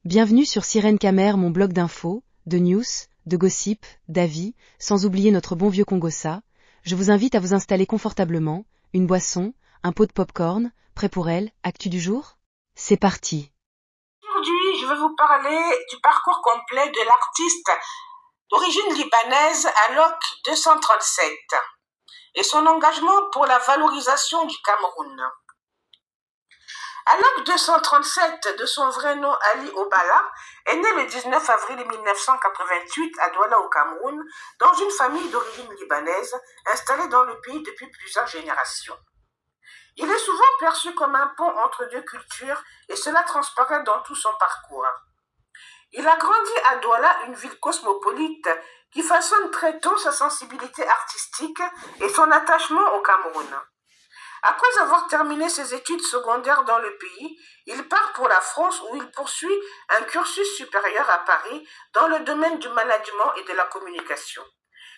Bienvenue sur Sirène Camer, mon blog d'infos, de news, de gossip, d'avis, sans oublier notre bon vieux Congossa. Je vous invite à vous installer confortablement, une boisson, un pot de popcorn, prêt pour elle, actu du jour? C'est parti. Aujourd'hui, je vais vous parler du parcours complet de l'artiste d'origine libanaise Alok 237 et son engagement pour la valorisation du Cameroun. Alok 237, de son vrai nom Ali Obala, est né le 19 avril 1988 à Douala au Cameroun, dans une famille d'origine libanaise installée dans le pays depuis plusieurs générations. Il est souvent perçu comme un pont entre deux cultures et cela transparaît dans tout son parcours. Il a grandi à Douala, une ville cosmopolite qui façonne très tôt sa sensibilité artistique et son attachement au Cameroun. Après avoir terminé ses études secondaires dans le pays, il part pour la France où il poursuit un cursus supérieur à Paris dans le domaine du management et de la communication.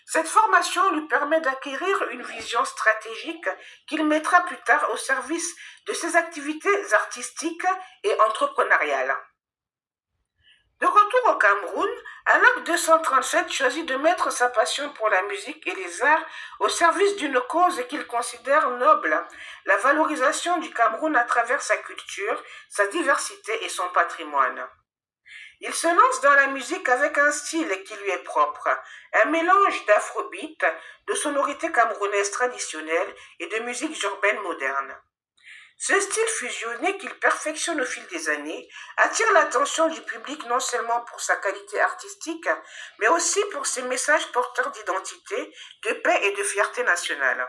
Cette formation lui permet d'acquérir une vision stratégique qu'il mettra plus tard au service de ses activités artistiques et entrepreneuriales. De retour au Cameroun, Alok 237 choisit de mettre sa passion pour la musique et les arts au service d'une cause qu'il considère noble, la valorisation du Cameroun à travers sa culture, sa diversité et son patrimoine. Il se lance dans la musique avec un style qui lui est propre, un mélange d'afrobeat, de sonorités camerounaises traditionnelles et de musique urbaine moderne. Ce style fusionné qu'il perfectionne au fil des années attire l'attention du public non seulement pour sa qualité artistique, mais aussi pour ses messages porteurs d'identité, de paix et de fierté nationale.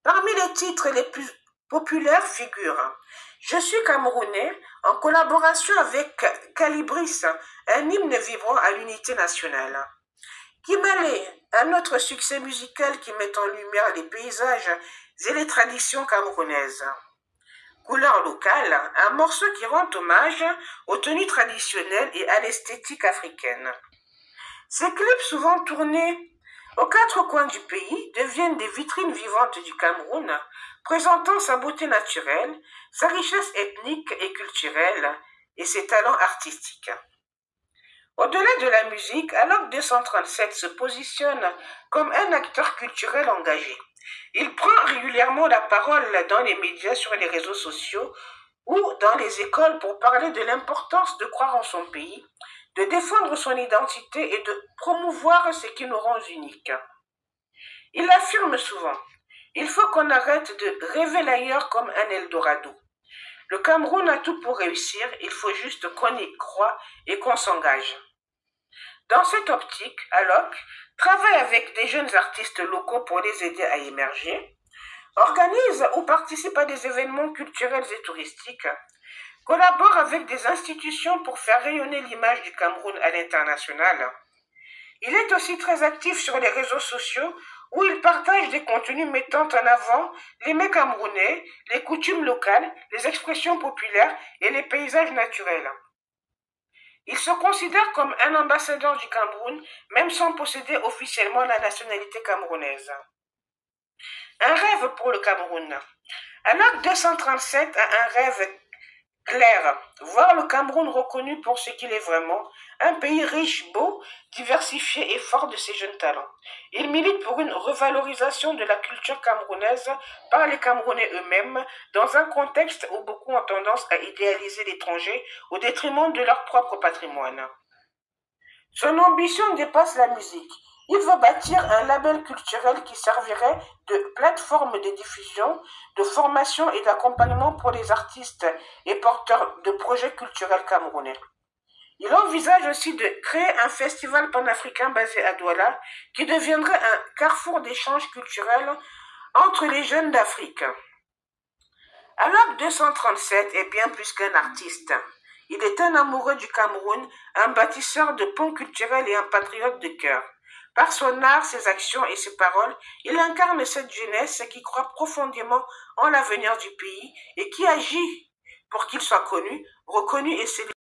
Parmi les titres les plus populaires figurent Je suis Camerounais, en collaboration avec Calibris, un hymne vibrant à l'unité nationale. Kimale, un autre succès musical qui met en lumière les paysages et les traditions camerounaises. Couleur locale, un morceau qui rend hommage aux tenues traditionnelles et à l'esthétique africaine. Ces clips, souvent tournés aux quatre coins du pays, deviennent des vitrines vivantes du Cameroun, présentant sa beauté naturelle, sa richesse ethnique et culturelle et ses talents artistiques. Au-delà de la musique, Alok 237 se positionne comme un acteur culturel engagé. Il prend régulièrement la parole dans les médias, sur les réseaux sociaux ou dans les écoles pour parler de l'importance de croire en son pays, de défendre son identité et de promouvoir ce qui nous rend uniques. Il affirme souvent, il faut qu'on arrête de rêver l'ailleurs comme un Eldorado. Le Cameroun a tout pour réussir, il faut juste qu'on y croit et qu'on s'engage. Dans cette optique, Alok travaille avec des jeunes artistes locaux pour les aider à émerger, organise ou participe à des événements culturels et touristiques, collabore avec des institutions pour faire rayonner l'image du Cameroun à l'international. Il est aussi très actif sur les réseaux sociaux où il partage des contenus mettant en avant les mets camerounais, les coutumes locales, les expressions populaires et les paysages naturels. Il se considère comme un ambassadeur du Cameroun, même sans posséder officiellement la nationalité camerounaise. Un rêve pour le Cameroun. Alok 237 a un rêve clair, voir le Cameroun reconnu pour ce qu'il est vraiment, un pays riche, beau, diversifié et fort de ses jeunes talents. Il milite pour une revalorisation de la culture camerounaise par les Camerounais eux-mêmes, dans un contexte où beaucoup ont tendance à idéaliser l'étranger au détriment de leur propre patrimoine. Son ambition dépasse la musique. Il veut bâtir un label culturel qui servirait de plateforme de diffusion, de formation et d'accompagnement pour les artistes et porteurs de projets culturels camerounais. Il envisage aussi de créer un festival panafricain basé à Douala qui deviendrait un carrefour d'échanges culturels entre les jeunes d'Afrique. Alok 237 est bien plus qu'un artiste. Il est un amoureux du Cameroun, un bâtisseur de ponts culturels et un patriote de cœur. Par son art, ses actions et ses paroles, il incarne cette jeunesse qui croit profondément en l'avenir du pays et qui agit pour qu'il soit connu, reconnu et célébré.